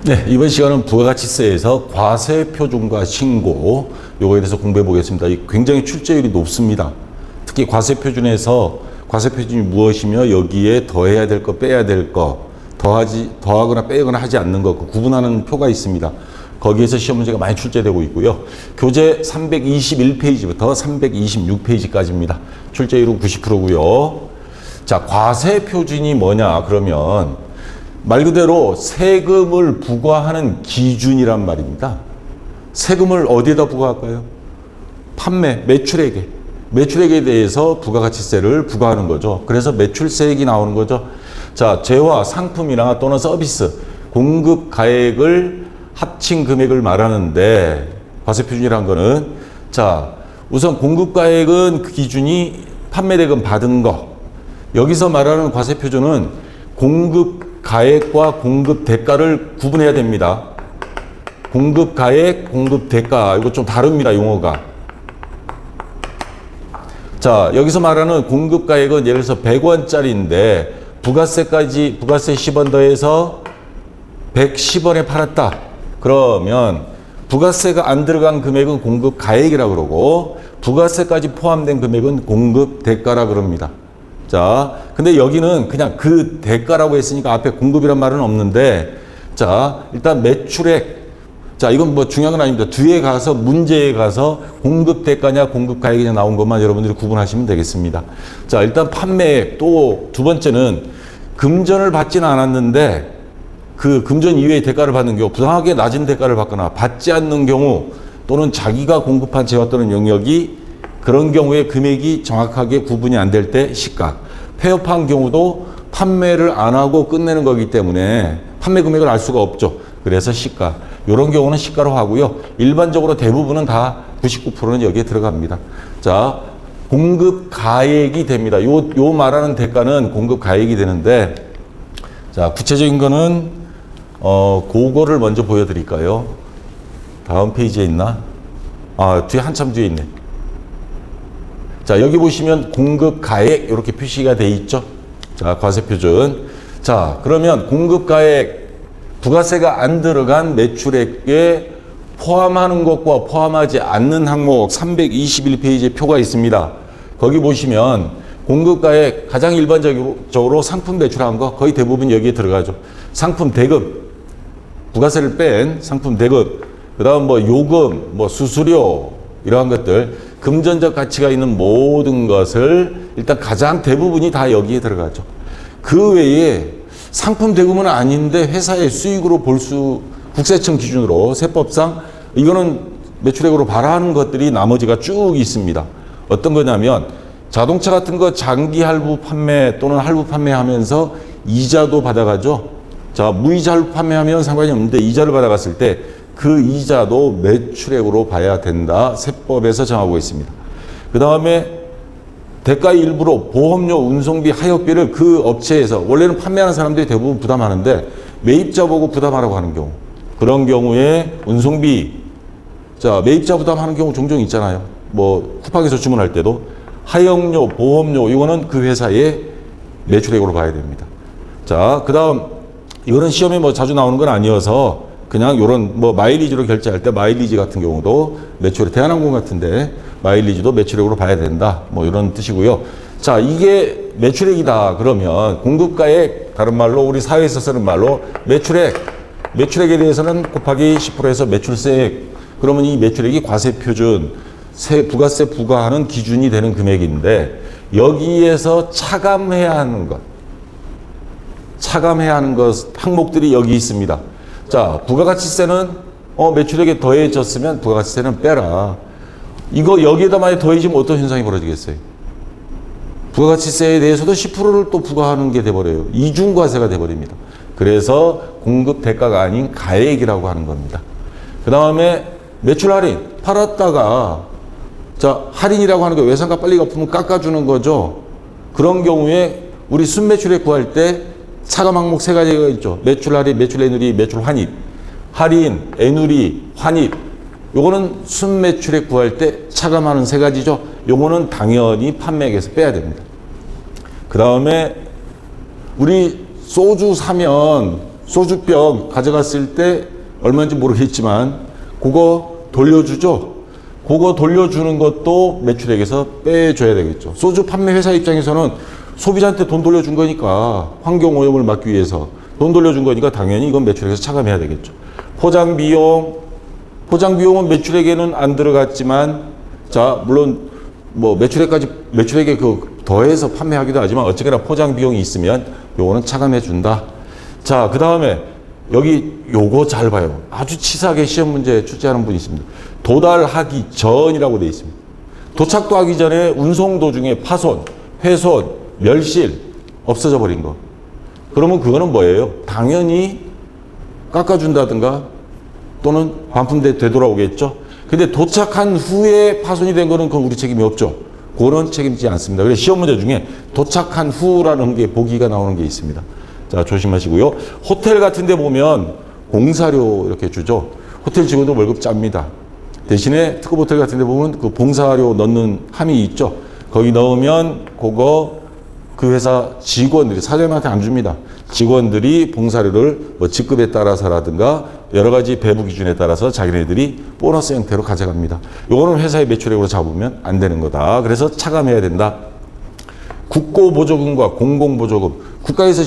네, 이번 시간은 부가가치세에서 과세표준과 신고 요거에 대해서 공부해 보겠습니다. 굉장히 출제율이 높습니다. 특히 과세표준에서 과세표준이 무엇이며 여기에 더해야 될 거, 빼야 될 거, 더하거나 빼거나 하지 않는 것, 구분하는 표가 있습니다. 거기에서 시험 문제가 많이 출제되고 있고요. 교재 321페이지부터 326페이지까지입니다. 출제율은 90%고요. 자, 과세표준이 뭐냐 그러면 말 그대로 세금을 부과하는 기준이란 말입니다. 세금을 어디에다 부과할까요? 판매, 매출액에 대해서 부가가치세를 부과하는 거죠. 그래서 매출세액이 나오는 거죠. 자, 재화, 상품이나 또는 서비스, 공급 가액을 합친 금액을 말하는데 과세표준이란 거는 자, 우선 공급 가액은 그 기준이 판매대금 받은 거. 여기서 말하는 과세표준은 공급 가액과 공급 대가를 구분해야 됩니다. 공급 가액, 공급 대가 이거 좀 다릅니다. 용어가. 자, 여기서 말하는 공급 가액은 예를 들어서 100원짜리인데 부가세 10원 더해서 110원에 팔았다. 그러면 부가세가 안 들어간 금액은 공급 가액이라고 그러고 부가세까지 포함된 금액은 공급 대가라 그럽니다. 자, 근데 여기는 그냥 그 대가라고 했으니까 앞에 공급이란 말은 없는데 자, 일단 매출액. 자, 이건 뭐 중요한 건 아닙니다. 뒤에 가서 문제에 가서 공급 대가냐 공급 가액이냐 나온 것만 여러분들이 구분하시면 되겠습니다. 자, 일단 판매액. 또 두 번째는 금전을 받지는 않았는데 그 금전 이외의 대가를 받는 경우, 부당하게 낮은 대가를 받거나 받지 않는 경우 또는 자기가 공급한 재화 또는 영역이 그런 경우에 금액이 정확하게 구분이 안 될 때 시가. 폐업한 경우도 판매를 안 하고 끝내는 거기 때문에 판매 금액을 알 수가 없죠. 그래서 시가. 이런 경우는 시가로 하고요. 일반적으로 대부분은 다 99%는 여기에 들어갑니다. 자, 공급 가액이 됩니다. 요 말하는 대가는 공급 가액이 되는데 자, 구체적인 거는 그거를 먼저 보여드릴까요? 다음 페이지에 있나? 아, 뒤에 한참 뒤에 있네. 자, 여기 보시면 공급 가액 이렇게 표시가 돼 있죠. 자, 과세표준. 자, 그러면 공급 가액 부가세가 안 들어간 매출액에 포함하는 것과 포함하지 않는 항목 321페이지에 표가 있습니다. 거기 보시면 공급 가액 가장 일반적으로 상품 매출한 거 거의 대부분 여기에 들어가죠. 상품 대금, 부가세를 뺀 상품 대금, 그 다음 뭐 요금, 뭐 수수료 이러한 것들 금전적 가치가 있는 모든 것을 일단 가장 대부분이 다 여기에 들어가죠. 그 외에 상품 대금은 아닌데 회사의 수익으로 국세청 기준으로 세법상 이거는 매출액으로 발하는 것들이 나머지가 쭉 있습니다. 어떤 거냐면 자동차 같은 거 장기 할부 판매 또는 할부 판매하면서 이자도 받아가죠. 자, 무이자 할부 판매하면 상관이 없는데 이자를 받아갔을 때 그 이자도 매출액으로 봐야 된다. 세법에서 정하고 있습니다. 그 다음에 대가 일부로 보험료, 운송비, 하역비를 그 업체에서 원래는 판매하는 사람들이 대부분 부담하는데 매입자 보고 부담하라고 하는 경우. 그런 경우에 운송비, 자, 매입자 부담하는 경우 종종 있잖아요. 뭐 쿠팡에서 주문할 때도 하역료, 보험료 이거는 그 회사의 매출액으로 봐야 됩니다. 자, 그 다음 이거는 시험에 뭐 자주 나오는 건 아니어서 그냥 요런 뭐 마일리지로 결제할 때 마일리지 같은 경우도 매출액, 대한항공 같은데 마일리지도 매출액으로 봐야 된다. 뭐 이런 뜻이고요. 자, 이게 매출액이다. 그러면 공급가액, 다른 말로 우리 사회에서 쓰는 말로 매출액에 대해서는 곱하기 10%에서 매출세액. 그러면 이 매출액이 과세표준, 부가세 부과하는 기준이 되는 금액인데 여기에서 차감해야 하는 것 항목들이 여기 있습니다. 자, 부가가치세는 매출액에 더해졌으면 부가가치세는 빼라. 이거 여기에다 많이 더해지면 어떤 현상이 벌어지겠어요? 부가가치세에 대해서도 10%를 또 부과하는 게 돼버려요. 이중과세가 돼버립니다. 그래서 공급 대가가 아닌 가액이라고 하는 겁니다. 그 다음에 매출 할인. 팔았다가 자, 할인이라고 하는 거 외상가 빨리 갚으면 깎아주는 거죠. 그런 경우에 우리 순매출액 구할 때 차감 항목 세 가지가 있죠. 매출 할인, 매출 애누리, 매출 환입. 할인, 애누리, 환입. 요거는 순매출액 구할 때 차감하는 세 가지죠. 요거는 당연히 판매액에서 빼야 됩니다. 그 다음에 우리 소주 사면 소주병 가져갔을 때 얼마인지 모르겠지만 그거 돌려주죠. 그거 돌려주는 것도 매출액에서 빼줘야 되겠죠. 소주 판매 회사 입장에서는 소비자한테 돈 돌려준 거니까, 환경오염을 막기 위해서 돈 돌려준 거니까 당연히 이건 매출액에서 차감해야 되겠죠. 포장비용은 매출액에는 안 들어갔지만, 자, 물론 뭐 매출액에 더해서 판매하기도 하지만 어쨌거나 포장비용이 있으면 요거는 차감해 준다. 자, 그 다음에 여기 요거 잘 봐요. 아주 치사하게 시험 문제 출제하는 분이 있습니다. 도달하기 전이라고 되어 있습니다. 도착도 하기 전에 운송 도중에 파손, 훼손, 멸실 없어져 버린 거. 그러면 그거는 뭐예요? 당연히 깎아준다든가 또는 반품돼 되돌아오겠죠. 근데 도착한 후에 파손이 된 거는 그건 우리 책임이 없죠. 그거는 책임지지 않습니다. 그래서 시험 문제 중에 도착한 후라는 게 보기가 나오는 게 있습니다. 자, 조심하시고요. 호텔 같은 데 보면 봉사료 이렇게 주죠. 호텔 직원도 월급 짭니다. 대신에 특급 호텔 같은 데 보면 그 봉사료 넣는 함이 있죠. 거기 넣으면 그거 그 회사 직원들이, 사장님한테 안 줍니다. 직원들이 봉사료를 뭐 직급에 따라서라든가 여러 가지 배부 기준에 따라서 자기네들이 보너스 형태로 가져갑니다. 요거는 회사의 매출액으로 잡으면 안 되는 거다. 그래서 차감해야 된다. 국고보조금과 공공보조금, 국가에서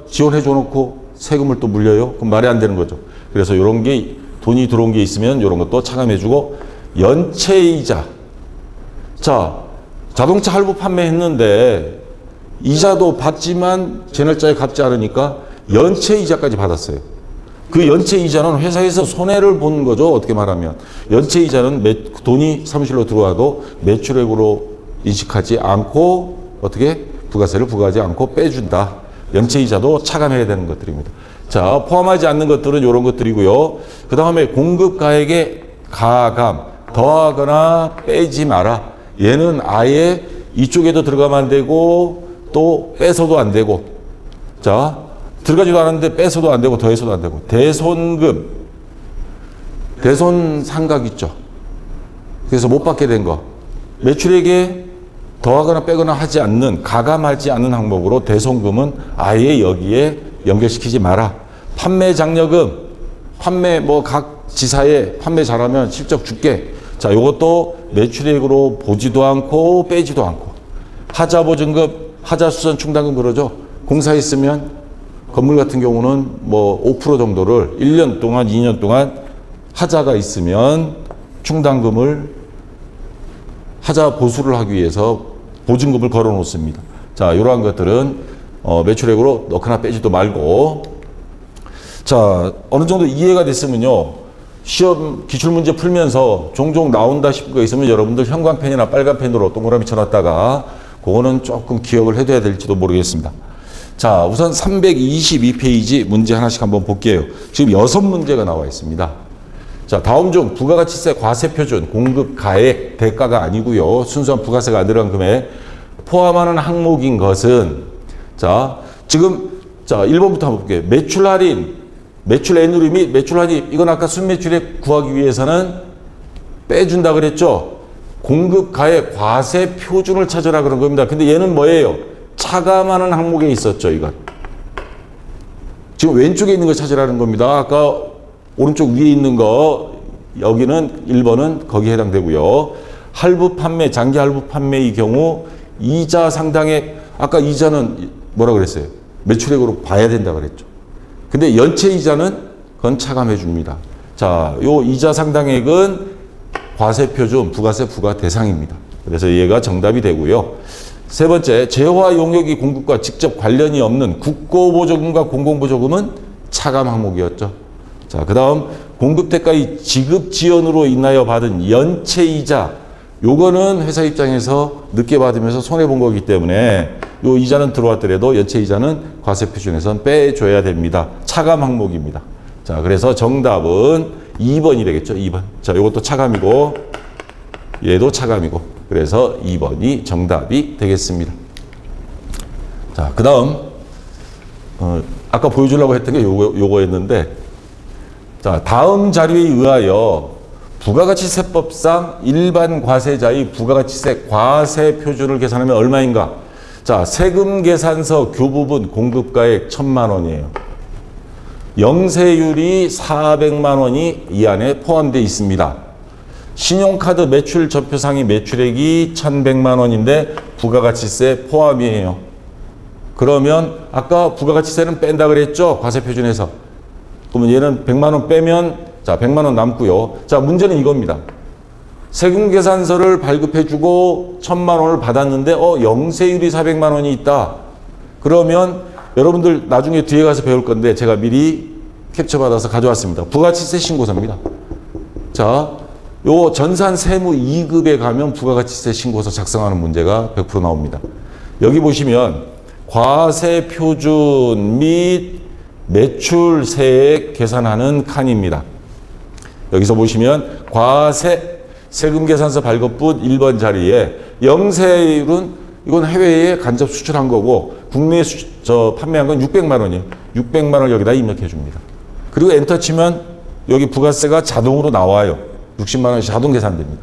지원해 줘 놓고 세금을 또 물려요? 그럼 말이 안 되는 거죠. 그래서 이런 게 돈이 들어온 게 있으면 이런 것도 차감해 주고, 연체이자. 자, 자동차 할부 판매했는데 이자도 받지만 제 날짜에 갚지 않으니까 연체이자까지 받았어요. 그 연체이자는 회사에서 손해를 보는 거죠. 어떻게 말하면. 연체이자는 돈이 사무실로 들어와도 매출액으로 인식하지 않고 어떻게 부가세를 부과하지 않고 빼준다. 연체이자도 차감해야 되는 것들입니다. 자, 포함하지 않는 것들은 이런 것들이고요. 그 다음에 공급가액의 가감, 더하거나 빼지 마라. 얘는 아예 이쪽에도 들어가면 안 되고 또 빼서도 안 되고, 자, 들어가지도 않았는데 빼서도 안 되고 더해서도 안 되고, 대손금, 대손상각 있죠. 그래서 못 받게 된 거, 매출액에 더하거나 빼거나 하지 않는, 가감하지 않는 항목으로 대손금은 아예 여기에 연결시키지 마라. 판매 장려금, 판매 뭐 각 지사에 판매 잘하면 실적 줄게. 자, 요것도 매출액으로 보지도 않고 빼지도 않고. 하자보증금, 하자수선 충당금 그러죠. 공사했으면 건물 같은 경우는 뭐 5% 정도를 1년 동안, 2년 동안 하자가 있으면 충당금을 하자 보수를 하기 위해서 보증금을 걸어 놓습니다. 자, 이러한 것들은 매출액으로 넣거나 빼지도 말고. 자, 어느 정도 이해가 됐으면요, 시험 기출문제 풀면서 종종 나온다 싶은 거 있으면 여러분들 형광펜이나 빨간펜으로 동그라미 쳐놨다가 그거는 조금 기억을 해둬야 될지도 모르겠습니다. 자, 우선 322페이지 문제 하나씩 한번 볼게요. 지금 6문제가 나와 있습니다. 자, 다음 중 부가가치세 과세표준 공급가액 대가가 아니고요, 순수한 부가세가 안 들어간 금액 포함하는 항목인 것은, 자, 지금 자 1번부터 한번 볼게요. 매출 할인, 매출 애누리 및 매출 할인, 이건 아까 순매출액 구하기 위해서는 빼준다 그랬죠. 공급가액 과세 표준을 찾으라 그런 겁니다. 근데 얘는 뭐예요? 차감하는 항목에 있었죠, 이건. 지금 왼쪽에 있는 걸 찾으라는 겁니다. 아까 오른쪽 위에 있는 거, 여기는 1번은 거기에 해당되고요. 할부 판매, 장기 할부 판매의 경우 이자 상당액, 아까 이자는 뭐라 그랬어요? 매출액으로 봐야 된다 그랬죠. 근데 연체 이자는 그건 차감해 줍니다. 자, 요 이자 상당액은 과세 표준, 부가세 부과 대상입니다. 그래서 얘가 정답이 되고요. 세 번째, 재화 용역이 공급과 직접 관련이 없는 국고보조금과 공공보조금은 차감 항목이었죠. 자, 그 다음 공급대가의 지급 지연으로 인하여 받은 연체이자, 요거는 회사 입장에서 늦게 받으면서 손해본 거기 때문에 요 이자는 들어왔더라도 연체이자는 과세 표준에선 빼줘야 됩니다. 차감 항목입니다. 자, 그래서 정답은 2번이 되겠죠. 2번. 자, 요것도 차감이고 얘도 차감이고, 그래서 2번이 정답이 되겠습니다. 자, 그 다음 아까 보여주려고 했던 게 요거였는데, 자, 다음 자료에 의하여 부가가치세법상 일반 과세자의 부가가치세 과세 표준을 계산하면 얼마인가? 자, 세금 계산서 교부분 공급가액 1,000만 원이에요. 영세율이 400만 원이 이 안에 포함되어 있습니다. 신용카드 매출 전표상의 매출액이 1,100만 원인데 부가가치세 포함이에요. 그러면 아까 부가가치세는 뺀다 그랬죠? 과세표준에서. 그러면 얘는 100만 원 빼면 자 100만 원 남고요. 자 문제는 이겁니다. 세금계산서를 발급해주고 1,000만 원을 받았는데 영세율이 400만 원이 있다. 그러면 여러분들 나중에 뒤에 가서 배울 건데 제가 미리 캡처받아서 가져왔습니다. 부가가치세 신고서입니다. 자, 요 전산 세무 2급에 가면 부가가치세 신고서 작성하는 문제가 100% 나옵니다. 여기 보시면 과세 표준 및 매출세액 계산하는 칸입니다. 여기서 보시면 과세 세금계산서 발급부 1번 자리에 영세율은 이건 해외에 간접 수출한 거고 국내에 판매한 건 600만 원이에요. 600만 원을 여기다 입력해 줍니다. 그리고 엔터 치면 여기 부가세가 자동으로 나와요. 60만 원이 자동 계산됩니다.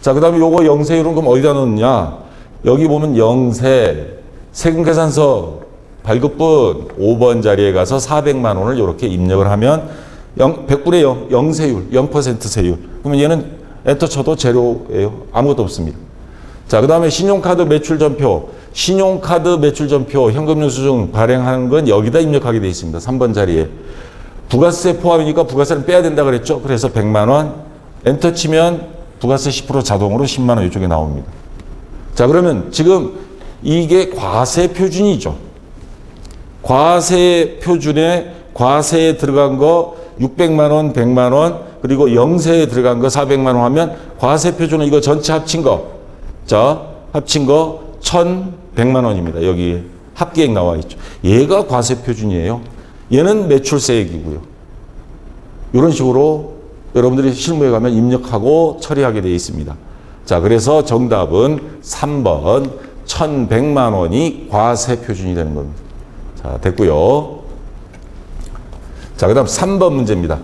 자, 그 다음에 요거 영세율은 그럼 어디다 넣느냐? 여기 보면 영세 세금계산서 발급분 5번 자리에 가서 400만 원을 이렇게 입력을 하면 100분의 0, 영세율, 0% 세율. 그러면 얘는 엔터 쳐도 제로예요. 아무것도 없습니다. 자, 그 다음에 신용카드 매출전표. 신용카드 매출전표 현금영수증 발행하는 건 여기다 입력하게 되어 있습니다. 3번 자리에. 부가세 포함이니까 부가세는 빼야 된다 그랬죠. 그래서 100만 원. 엔터 치면 부가세 10% 자동으로 10만 원 이쪽에 나옵니다. 자, 그러면 지금 이게 과세 표준이죠. 과세 표준에 과세에 들어간 거 600만 원, 100만 원, 그리고 영세에 들어간 거 400만 원 하면 과세 표준은 이거 전체 합친 거. 자, 합친 거 1,100만 원입니다. 여기 합계액 나와 있죠. 얘가 과세 표준이에요. 얘는 매출세액이고요. 이런 식으로 여러분들이 실무에 가면 입력하고 처리하게 되어 있습니다. 자, 그래서 정답은 3번 1,100만 원이 과세 표준이 되는 겁니다. 자, 됐고요. 자, 그 다음 3번 문제입니다.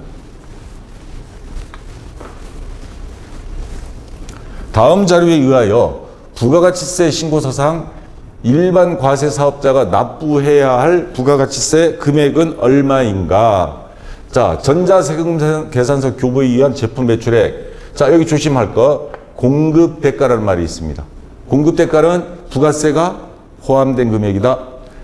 다음 자료에 의하여 부가가치세 신고서상 일반 과세 사업자가 납부해야 할 부가가치세 금액은 얼마인가? 자, 전자세금 계산서 교부에 의한 제품 매출액. 자, 여기 조심할 거 공급 대가라는 말이 있습니다. 공급 대가는 부가세가 포함된 금액이다.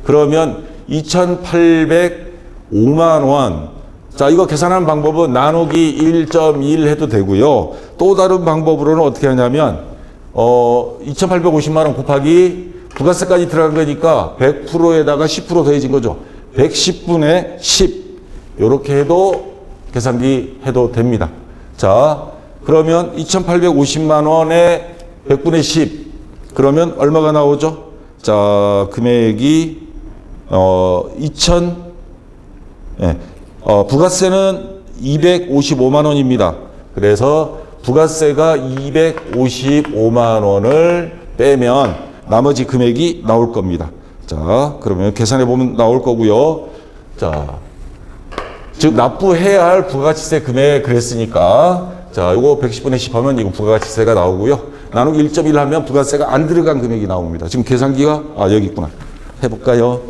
그러면 2,805만 원. 자, 이거 계산하는 방법은 나누기 1.1 해도 되고요. 또 다른 방법으로는 어떻게 하냐면 2,850만 원 곱하기 부가세까지 들어간 거니까 100%에다가 10% 더해진 거죠. 110분의 10 이렇게 해도 계산기 해도 됩니다. 자, 그러면 2,850만 원에 100분의 10 그러면 얼마가 나오죠? 자, 금액이 부가세는 255만 원입니다. 그래서 부가세가 255만 원을 빼면 나머지 금액이 나올 겁니다. 자, 그러면 계산해 보면 나올 거고요. 자, 즉 납부해야 할 부가가치세 금액 그랬으니까 자, 요거 110분의 10 하면 이거 부가가치세가 나오고요. 나누기 1.1 하면 부가세가 안 들어간 금액이 나옵니다. 지금 계산기가 여기 있구나. 해볼까요?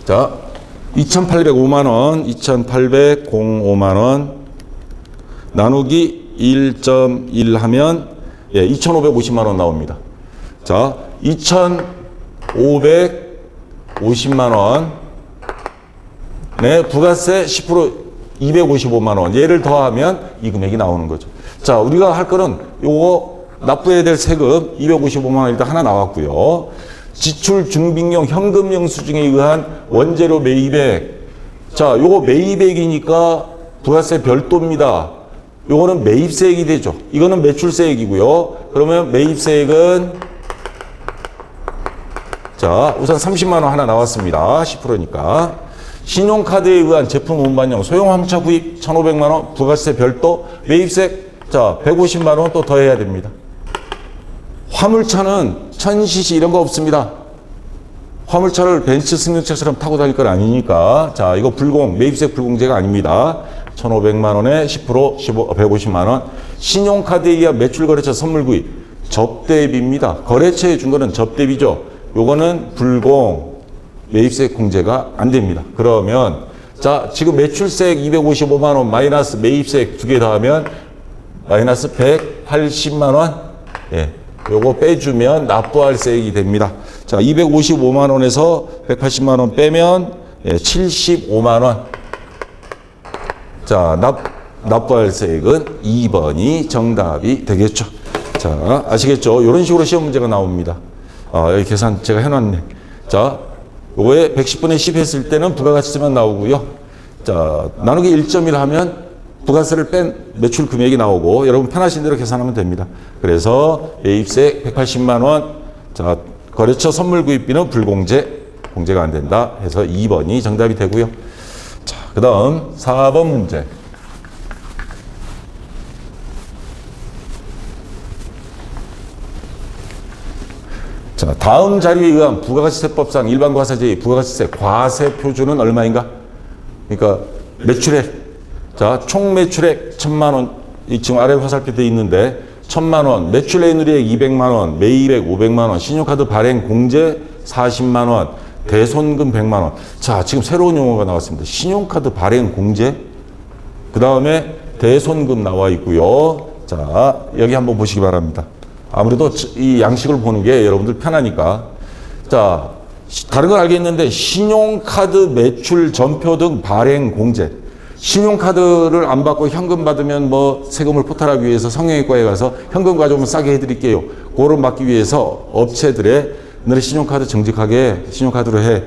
자, 2,805만 원, 2,805만 원 나누기 1.1 하면 2,550만 원 나옵니다. 자, 2,550만 원 네, 부가세 10% 255만 원 얘를 더하면 이 금액이 나오는 거죠. 자, 우리가 할 거는 요거 납부해야 될 세금 255만 원 일단 하나 나왔고요. 지출 준비용 현금 영수증에 의한 원재료 매입액. 자, 요거 매입액이니까 부가세 별도입니다. 요거는 매입세액이 되죠. 이거는 매출세액이고요. 그러면 매입세액은 자, 우선 30만 원 하나 나왔습니다. 10%니까. 신용카드에 의한 제품 운반용 소형 화물차 구입 1,500만 원 부가세 별도 매입세액 자 150만 원 또 더해야 됩니다. 화물차는 1000cc 이런 거 없습니다. 화물차를 벤츠 승용차처럼 타고 다닐 건 아니니까 자 이거 불공 매입세액 불공제가 아닙니다. 1,500만 원에 10% 150만 원. 신용카드에 의한 매출거래처 선물 구입 접대비입니다. 거래처에 준 거는 접대비죠. 요거는 불공 매입세 공제가 안 됩니다. 그러면 자, 지금 매출세액 255만 원 마이너스 매입세액 두 개 더하면 마이너스 180만 원. 예. 요거 빼주면 납부할세액이 됩니다. 자, 255만 원에서 180만 원 빼면 75만 원. 자, 납부할세액은 2번이 정답이 되겠죠. 자, 아시겠죠? 이런 식으로 시험 문제가 나옵니다. 여기 계산 제가 해놨네. 자, 요거에 110분의 10 했을 때는 부가가치세만 나오고요. 자, 나누기 1.1 하면 부가세를 뺀 매출 금액이 나오고 여러분 편하신 대로 계산하면 됩니다. 그래서 매입세 180만 원, 자, 거래처 선물 구입비는 불공제, 공제가 안 된다 해서 2번이 정답이 되고요. 자, 그 다음 4번 문제. 자, 다음 자료에 의한 부가가치세법상 일반과세제의 부가가치세 과세 표준은 얼마인가? 그러니까 매출액. 자, 총 매출액 1,000만 원. 지금 아래 화살표 되어 있는데 1,000만 원, 매출 애누리액 200만 원, 매입액 500만 원, 신용카드 발행 공제 40만 원, 대손금 100만 원. 자, 지금 새로운 용어가 나왔습니다. 신용카드 발행 공제. 그 다음에 대손금 나와 있고요. 자, 여기 한번 보시기 바랍니다. 아무래도 이 양식을 보는 게 여러분들 편하니까. 자, 다른 건 알겠는데 신용카드 매출 전표 등 발행 공제. 신용카드를 안 받고 현금 받으면 뭐 세금을 포탈하기 위해서 성형외과에 가서 현금 가져오면 싸게 해드릴게요. 그걸 막기 위해서 업체들의 너네 신용카드 정직하게 신용카드로 해.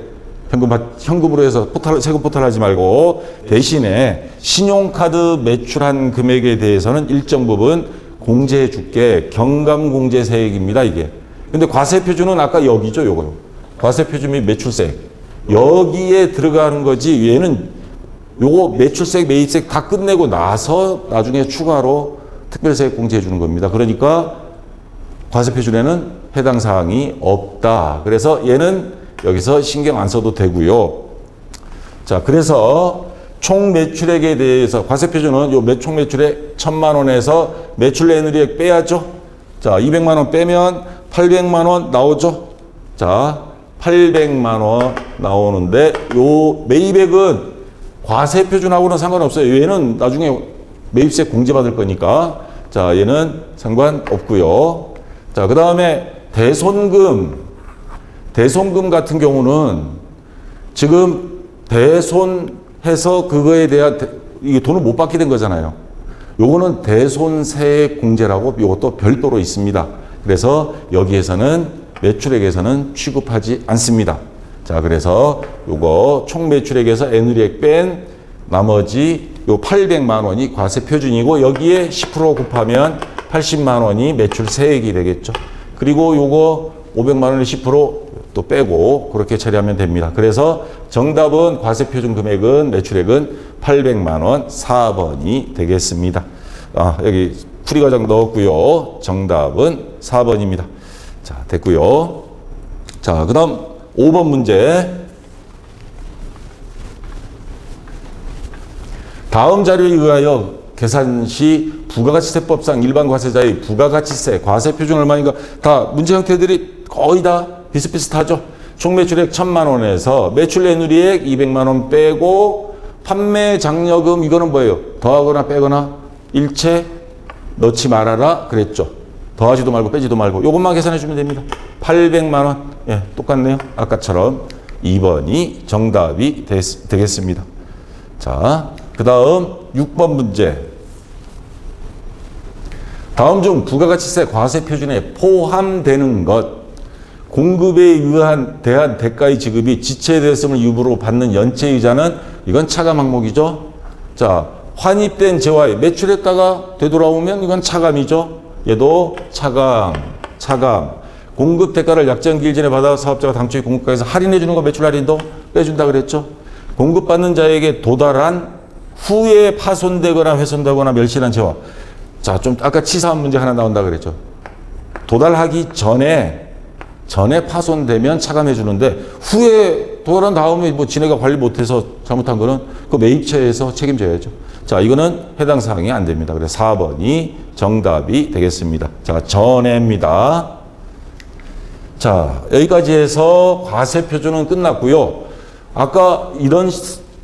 현금으로 해서 세금 포탈하지 말고 대신에 신용카드 매출한 금액에 대해서는 일정 부분 공제해 줄게. 경감공제세액입니다, 이게. 근데 과세표준은 아까 여기죠, 요거요. 과세표준 및 매출세액. 여기에 들어가는 거지, 얘는 요거 매출세액, 매입세액 다 끝내고 나서 나중에 추가로 특별세액 공제해 주는 겁니다. 그러니까 과세표준에는 해당 사항이 없다. 그래서 얘는 여기서 신경 안 써도 되고요. 자, 그래서 총 매출액에 대해서 과세표준은 요 총 매출액 1,000만 원에서 매출 애누리액 빼야죠. 자, 200만 원 빼면 800만 원 나오죠. 자, 800만 원 나오는데 요 매입액은 과세표준하고는 상관없어요. 얘는 나중에 매입세 공제받을 거니까. 자, 얘는 상관없고요. 자, 그 다음에 대손금. 대손금 같은 경우는 지금 대손해서 그거에 대한 이게 돈을 못 받게 된 거잖아요. 요거는 대손세액 공제라고 요것도 별도로 있습니다. 그래서 여기에서는 매출액에서는 취급하지 않습니다. 자, 그래서 요거 총 매출액에서 애누리액 뺀 나머지 요 800만 원이 과세 표준이고 여기에 10% 곱하면 80만 원이 매출 세액이 되겠죠. 그리고 요거 500만 원에 10% 또 빼고 그렇게 처리하면 됩니다. 그래서 정답은 과세 표준 금액은 매출액은 800만 원 4번이 되겠습니다. 여기 풀이 과정 넣었고요. 정답은 4번입니다. 자, 됐고요. 자, 그다음 5번 문제. 다음 자료에 의하여 계산 시 부가가치세법상 일반과세자의 부가가치세 과세 표준 얼마인가? 다 문제 형태들이 거의 다 비슷비슷하죠. 총 매출액 1,000만 원에서 매출 애누리액 200만 원 빼고 판매 장려금 이거는 뭐예요? 더하거나 빼거나 일체 넣지 말아라 그랬죠. 더하지도 말고 빼지도 말고 요것만 계산해 주면 됩니다. 800만 원. 예, 똑같네요. 아까처럼 2번이 정답이 되겠습니다. 자, 그 다음 6번 문제. 다음 중 부가가치세 과세 표준에 포함되는 것. 공급에 의한 대한 대가의 지급이 지체되었음을 유무로 받는 연체이자는 이건 차감 항목이죠. 자, 환입된 재화의 매출했다가 되돌아오면 이건 차감이죠. 얘도 차감. 공급 대가를 약정기일 전에 받아 사업자가 당초에 공급가에서 할인해 주는 거 매출 할인도 빼준다 그랬죠. 공급받는 자에게 도달한 후에 파손되거나 훼손되거나 멸실한 재화. 자, 좀 아까 치사한 문제 하나 나온다 그랬죠. 도달하기 전에 파손되면 차감해 주는데 후에 도달한 다음에 뭐 지네가 관리 못해서 잘못한 거는 그 매입처에서 책임져야죠. 자, 이거는 해당 사항이 안 됩니다. 그래서 4번이 정답이 되겠습니다. 자, 전해입니다. 자, 여기까지 해서 과세표준은 끝났고요. 아까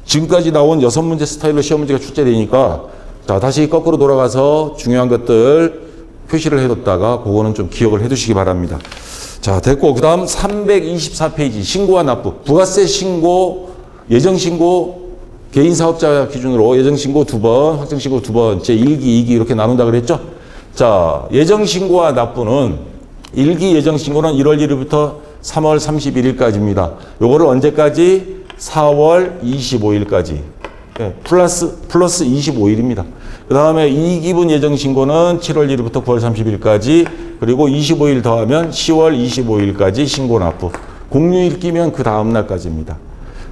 지금까지 나온 6문제 스타일로 시험 문제가 출제되니까 자, 다시 거꾸로 돌아가서 중요한 것들 표시를 해뒀다가 그거는 좀 기억을 해두시기 바랍니다. 자, 됐고 그 다음 324페이지 신고와 납부. 부가세 신고, 예정신고, 개인사업자 기준으로 예정신고 2번, 확정신고 2번, 제1기, 2기 이렇게 나눈다 그랬죠? 자, 예정신고와 납부는 1기 예정신고는 1월 1일부터 3월 31일까지입니다. 요거를 언제까지? 4월 25일까지. 네, 플러스 25일입니다. 그 다음에 2기분 예정신고는 7월 1일부터 9월 30일까지, 그리고 25일 더하면 10월 25일까지 신고 납부. 공휴일 끼면 그 다음날까지입니다.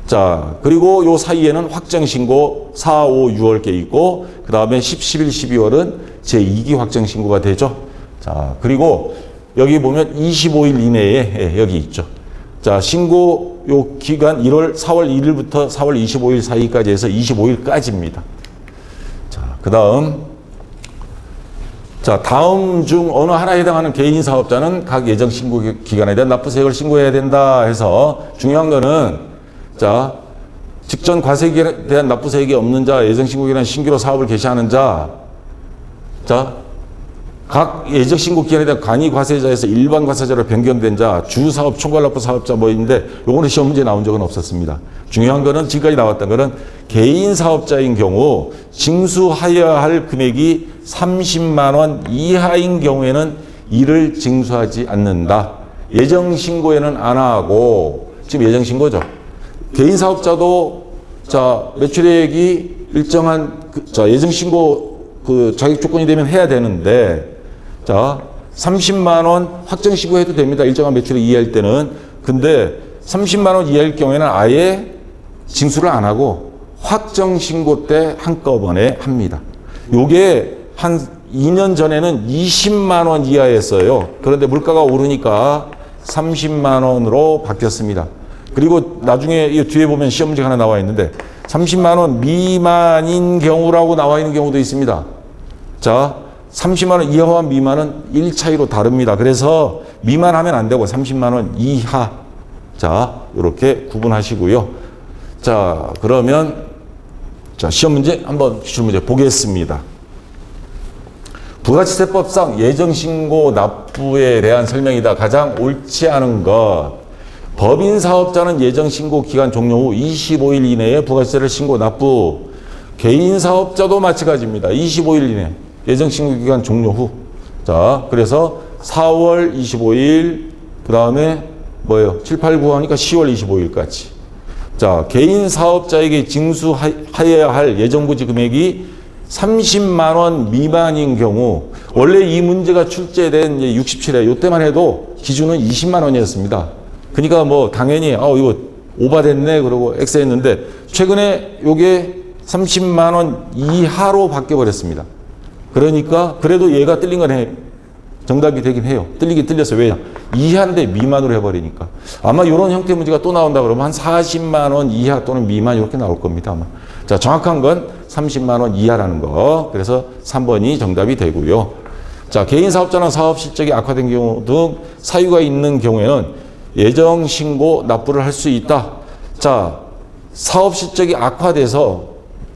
자, 그리고 요 사이에는 확정신고 4, 5, 6월께 있고, 그 다음에 10, 11, 12월은 제2기 확정신고가 되죠. 자, 그리고 여기 보면 25일 이내에 여기 있죠. 자, 신고 요 기간 4월 1일부터 4월 25일 사이까지 해서 25일까지입니다. 자, 그 다음. 자, 다음 중 어느 하나에 해당하는 개인 사업자는 각 예정 신고 기간에 대한 납부세액을 신고해야 된다 해서 중요한 거는 자, 직전 과세액에 대한 납부세액이 없는 자, 예정 신고 기간 신규로 사업을 개시하는 자, 자, 각 예정 신고 기간에 대한 간이 과세자에서 일반 과세자로 변경된 자, 주사업 총괄납부 사업자 뭐 있는데 요거는 시험 문제에 나온 적은 없었습니다. 중요한 거는 지금까지 나왔던 거는 개인 사업자인 경우 징수하여야 할 금액이 30만 원 이하인 경우에는 이를 징수하지 않는다. 예정 신고에는 안 하고 지금 예정 신고죠. 개인 사업자도 자, 매출액이 일정한 자, 예정 신고 자격 조건이 되면 해야 되는데 자, 30만 원 확정 신고해도 됩니다. 일정한 매출액 이하일 때는. 근데 30만 원 이하일 경우에는 아예 징수를 안 하고 확정 신고 때 한꺼번에 합니다. 요게 한 2년 전에는 20만 원 이하였어요. 그런데 물가가 오르니까 30만 원으로 바뀌었습니다. 그리고 나중에 이 뒤에 보면 시험 문제가 하나 나와 있는데 30만 원 미만인 경우라고 나와 있는 경우도 있습니다. 자, 30만 원 이하와 미만은 1차이로 다릅니다. 그래서 미만하면 안 되고 30만 원 이하. 자, 이렇게 구분하시고요. 자, 그러면 자, 시험 문제 한번 기출 문제 보겠습니다. 부가세법상 예정신고 납부에 대한 설명이다. 가장 옳지 않은 것. 법인 사업자는 예정신고 기간 종료 후 25일 이내에 부가세를 신고 납부. 개인 사업자도 마찬가지입니다. 25일 이내. 예정신고 기간 종료 후. 자, 그래서 4월 25일, 그 다음에 뭐예요? 7, 8, 9 하니까 10월 25일까지. 자, 개인 사업자에게 징수하여야 할 예정부지 금액이 30만 원 미만인 경우, 원래 이 문제가 출제된 67회, 요때만 해도 기준은 20만 원이었습니다. 그러니까 뭐 당연히 이거 오바됐네 그러고 X했는데 최근에 요게 30만 원 이하로 바뀌어 버렸습니다. 그러니까 그래도 얘가 틀린 건 해. 정답이 되긴 해요. 틀리긴 틀렸어요. 왜냐? 이하인데 미만으로 해버리니까. 아마 이런 형태 문제가 또 나온다 그러면 한 40만 원 이하 또는 미만 이렇게 나올 겁니다. 아마. 자, 정확한 건 30만 원 이하라는 거. 그래서 3번이 정답이 되고요. 자, 개인 사업자나 사업 실적이 악화된 경우 등 사유가 있는 경우에는 예정 신고 납부를 할 수 있다. 자, 사업 실적이 악화돼서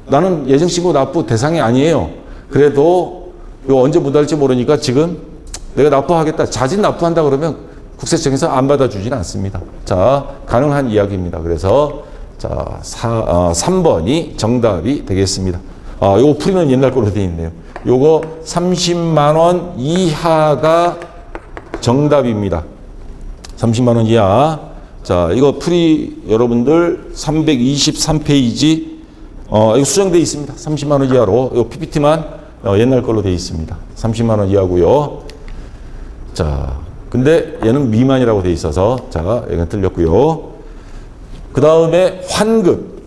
나는 예정 신고 납부 대상이 아니에요. 그래도 이거 언제 못할지 모르니까 지금 내가 납부하겠다. 자진 납부한다 그러면 국세청에서 안 받아주지는 않습니다. 자, 가능한 이야기입니다. 그래서 자, 3번이 정답이 되겠습니다. 요거 풀이는 옛날 거로 되어 있네요. 요거 30만 원 이하가 정답입니다. 30만 원 이하. 자, 이거 풀이 여러분들 323페이지 이거 수정되어 있습니다. 30만 원 이하로. 이 PPT만 옛날 걸로 되어 있습니다. 30만 원 이하고요. 자, 근데 얘는 미만이라고 되어 있어서 자, 얘가 틀렸고요. 그 다음에 환급.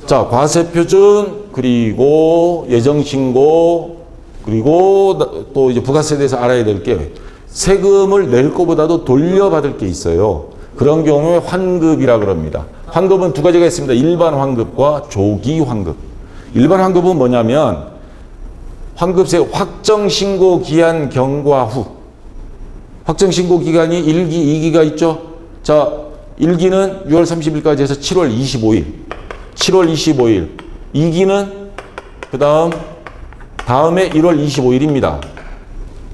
자, 과세표준 그리고 예정신고 그리고 또 이제 부가세에 대해서 알아야 될 게 세금을 낼 것보다도 돌려받을 게 있어요. 그런 경우에 환급이라 그럽니다. 환급은 두 가지가 있습니다. 일반 환급과 조기 환급. 일반 환급은 뭐냐면 환급세 확정 신고 기한 경과 후 확정신고 기간이 1기, 2기가 있죠. 자, 1기는 6월 30일까지 해서 7월 25일. 7월 25일. 2기는 그 다음에 1월 25일입니다.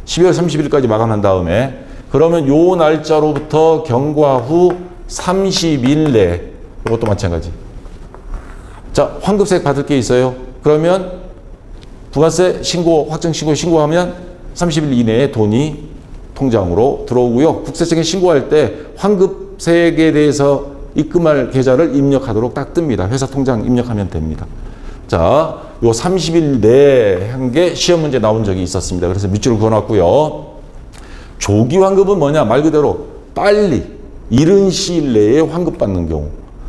12월 30일까지 마감한 다음에 그러면 요 날짜로부터 경과 후 30일 내에 이것도 마찬가지. 자, 환급세 받을 게 있어요. 그러면 부가세 신고, 확정신고 신고하면 30일 이내에 돈이 통장으로 들어오고요. 국세청에 신고할 때 환급세액에 대해서 입금할 계좌를 입력하도록 딱 뜹니다. 회사 통장 입력하면 됩니다. 자, 요 30일 내에 한 게 시험 문제 나온 적이 있었습니다. 그래서 밑줄을 그어놨고요. 조기 환급은 뭐냐? 말 그대로 빨리 이른 시일 내에 환급받는 경우.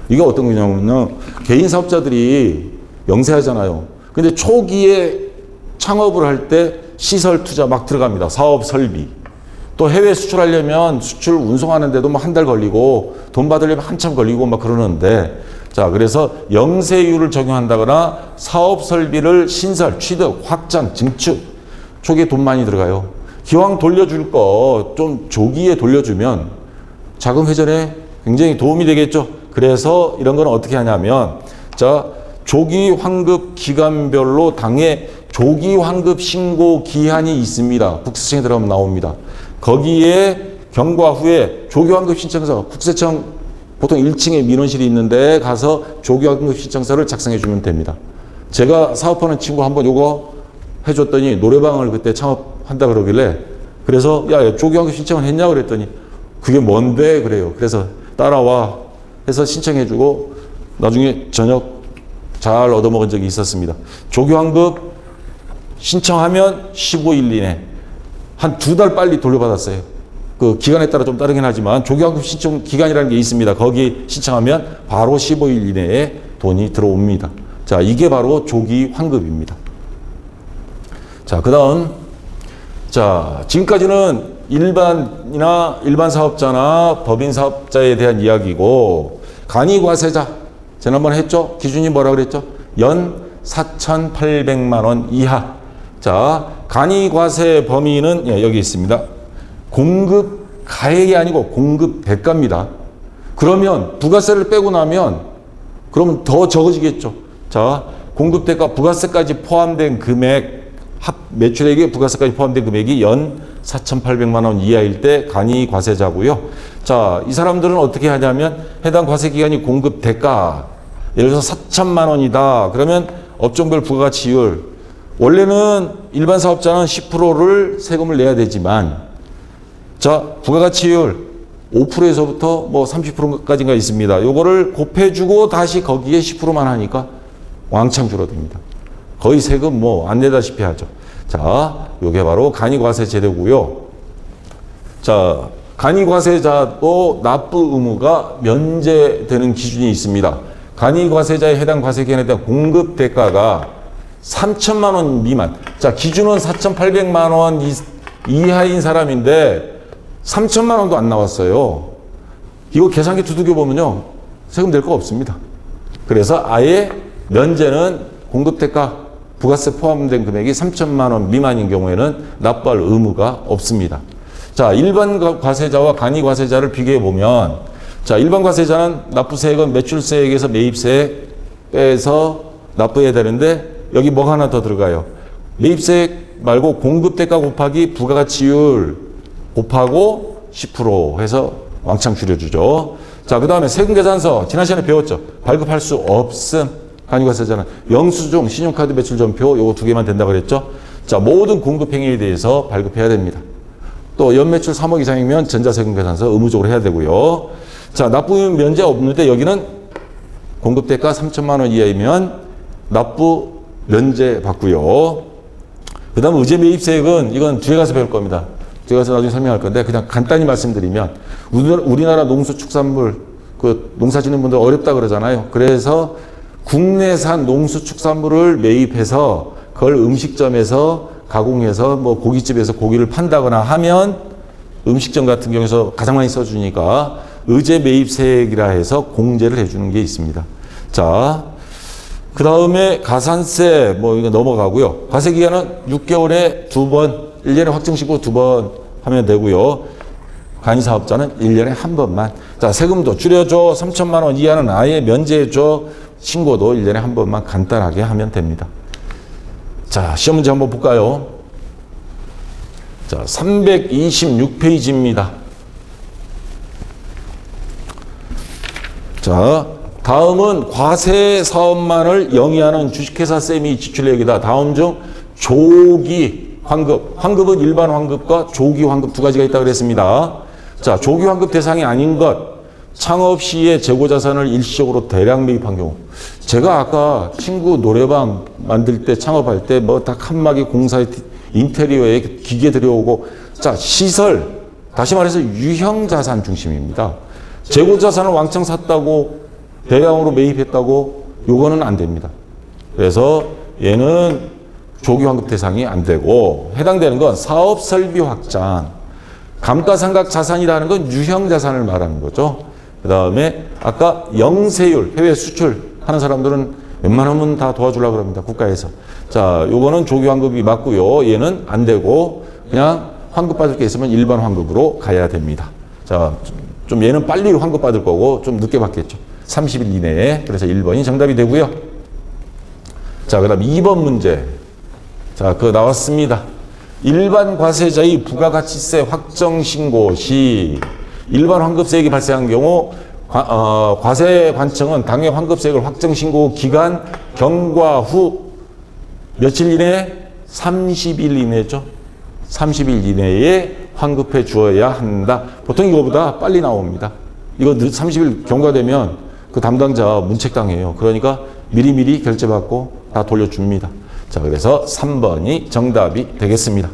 이게 어떤 거냐면요. 개인 사업자들이 영세하잖아요. 근데 초기에 창업을 할 때 시설 투자 막 들어갑니다. 사업 설비. 또 해외 수출하려면 수출 운송하는데도 뭐 한 달 걸리고 돈 받으려면 한참 걸리고 막 그러는데, 자, 그래서 영세율을 적용한다거나 사업 설비를 신설, 취득, 확장, 증축 초기에 돈 많이 들어가요. 기왕 돌려줄 거 좀 조기에 돌려주면 자금 회전에 굉장히 도움이 되겠죠. 그래서 이런 거는 어떻게 하냐면, 자, 조기 환급 기간별로 당해 조기 환급 신고 기한이 있습니다. 국세청에 들어가면 나옵니다. 거기에 경과 후에 조기 환급 신청서, 국세청 보통 1층에 민원실이 있는데 가서 조기 환급 신청서를 작성해 주면 됩니다. 제가 사업하는 친구 한번 요거 해줬더니 노래방을 그때 창업한다 그러길래, 그래서 야, 조기 환급 신청을 했냐 그랬더니 그게 뭔데 그래요. 그래서 따라와 해서 신청해 주고 나중에 저녁 잘 얻어먹은 적이 있었습니다. 조기 환급 신청하면 15일 이내, 한 2달 빨리 돌려받았어요. 그 기간에 따라 좀 다르긴 하지만 조기환급 신청 기간이라는 게 있습니다. 거기 신청하면 바로 15일 이내에 돈이 들어옵니다. 자, 이게 바로 조기 환급입니다. 자, 그 다음, 자, 지금까지는 일반 사업자나 법인 사업자에 대한 이야기고, 간이과세자 지난번에 했죠? 기준이 뭐라 그랬죠? 연 4,800만 원 이하. 자, 간이과세 범위는 여기 있습니다. 공급 가액이 아니고 공급 대가입니다. 그러면 부가세를 빼고 나면 그러면 더 적어지겠죠. 자, 공급 대가 부가세까지 포함된 금액, 합 매출액에 부가세까지 포함된 금액이 연 4,800만 원 이하일 때 간이과세자고요. 자, 이 사람들은 어떻게 하냐면 해당 과세 기간이 공급 대가, 예를 들어서 4천만 원이다. 그러면 업종별 부가가치율, 원래는 일반 사업자는 10%를 세금을 내야 되지만, 자, 부가가치율 5%에서부터 뭐 30%까지가 있습니다. 요거를 곱해주고 다시 거기에 10%만 하니까 왕창 줄어듭니다. 거의 세금 뭐 안 내다시피 하죠. 자, 요게 바로 간이과세 제도고요. 자, 간이과세자도 납부 의무가 면제되는 기준이 있습니다. 간이과세자에 해당 과세기간에 대한 공급 대가가 3천만 원 미만. 자, 기준은 4,800만 원 이하인 사람인데 3천만 원도 안 나왔어요. 이거 계산기 두들겨 보면요, 세금 낼 거 없습니다. 그래서 아예 면제는 공급 대가 부가세 포함된 금액이 3천만 원 미만인 경우에는 납부할 의무가 없습니다. 자, 일반 과세자와 간이 과세자를 비교해 보면, 자, 일반 과세자는 납부세액은 매출세액에서 매입세액 빼서 납부해야 되는데 여기 뭐가 하나 더 들어가요. 매입세액 말고 공급대가 곱하기 부가가치율 곱하고 10% 해서 왕창 줄여주죠. 자, 그 다음에 세금계산서 지난 시간에 배웠죠. 발급할 수 없음. 간이과세자는 영수증, 신용카드 매출전표 요거 2개만 된다 그랬죠. 자, 모든 공급행위에 대해서 발급해야 됩니다. 또 연매출 3억 이상이면 전자세금계산서 의무적으로 해야 되고요. 자, 납부 면제 없는데 여기는 공급대가 3천만 원 이하이면 납부 면제 받고요. 그 다음 의제 매입세액은 이건 뒤에 가서 배울 겁니다. 뒤에 가서 나중에 설명할 건데 그냥 간단히 말씀드리면, 우리나라 농수축산물 그 농사 짓는 분들 어렵다 그러잖아요. 그래서 국내산 농수축산물을 매입해서 그걸 음식점에서 가공해서 뭐 고깃집에서 고기를 판다거나 하면 음식점 같은 경우에서 가장 많이 써주니까 의제 매입세액이라 해서 공제를 해주는 게 있습니다. 자, 그 다음에 가산세 뭐 이거 넘어가고요. 과세기간은 6개월에 2번, 1년에 확정신고 2번 하면 되고요. 간이 사업자는 1년에 한 번만. 자, 세금도 줄여줘. 3천만 원 이하는 아예 면제해줘. 신고도 1년에 한 번만 간단하게 하면 됩니다. 자, 시험 문제 한번 볼까요? 자, 326페이지입니다. 자, 다음은 과세 사업만을 영위하는 주식회사 셈이 지출액이다. 다음 중 조기 환급. 환급은 일반 환급과 조기 환급 두 가지가 있다고 그랬습니다. 자, 조기 환급 대상이 아닌 것. 창업 시에 재고 자산을 일시적으로 대량 매입한 경우. 제가 아까 친구 노래방 만들 때 창업할 때 뭐 다 칸막이 공사에 인테리어에 기계 들여오고, 자, 시설, 다시 말해서 유형 자산 중심입니다. 재고 자산을 왕창 샀다고 대량으로 매입했다고 요거는 안 됩니다. 그래서 얘는 조기 환급 대상이 안 되고, 해당되는 건 사업 설비 확장, 감가상각 자산이라는 건 유형 자산을 말하는 거죠. 그 다음에 아까 영세율, 해외 수출하는 사람들은 웬만하면 다 도와주려고 합니다. 국가에서. 자, 요거는 조기 환급이 맞고요. 얘는 안 되고 그냥 환급 받을 게 있으면 일반 환급으로 가야 됩니다. 자, 좀 얘는 빨리 환급 받을 거고 좀 늦게 받겠죠. 30일 이내에. 그래서 1번이 정답이 되고요. 자, 그 다음 2번 문제. 자, 그거 나왔습니다. 일반 과세자의 부가가치세 확정 신고 시 일반 환급세액이 발생한 경우 과세관청은 당해 환급세액을 확정 신고 기간 경과 후 며칠 이내에? 30일 이내죠. 30일 이내에 환급해 주어야 한다. 보통 이거보다 빨리 나옵니다. 이거 30일 경과되면 그 담당자 문책당해요. 그러니까 미리미리 결제받고 다 돌려줍니다. 자, 그래서 3번이 정답이 되겠습니다.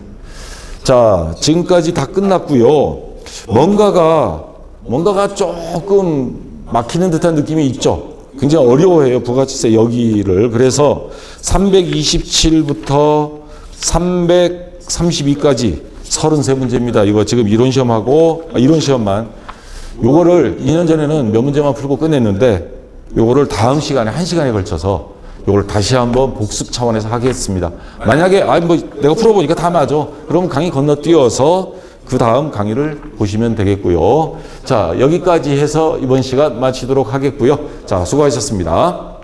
자, 지금까지 다 끝났고요. 뭔가가 조금 막히는 듯한 느낌이 있죠. 굉장히 어려워해요. 부가가치세 여기를. 그래서 327부터 332까지 33문제입니다. 이거 지금 이론 시험하고, 이론 시험만. 요거를 2년 전에는 몇 문제만 풀고 끝냈는데, 요거를 다음 시간에 1시간에 걸쳐서 요걸 다시 한번 복습 차원에서 하겠습니다. 만약에, 내가 풀어보니까 다 맞아. 그럼 강의 건너뛰어서 그 다음 강의를 보시면 되겠고요. 자, 여기까지 해서 이번 시간 마치도록 하겠고요. 자, 수고하셨습니다.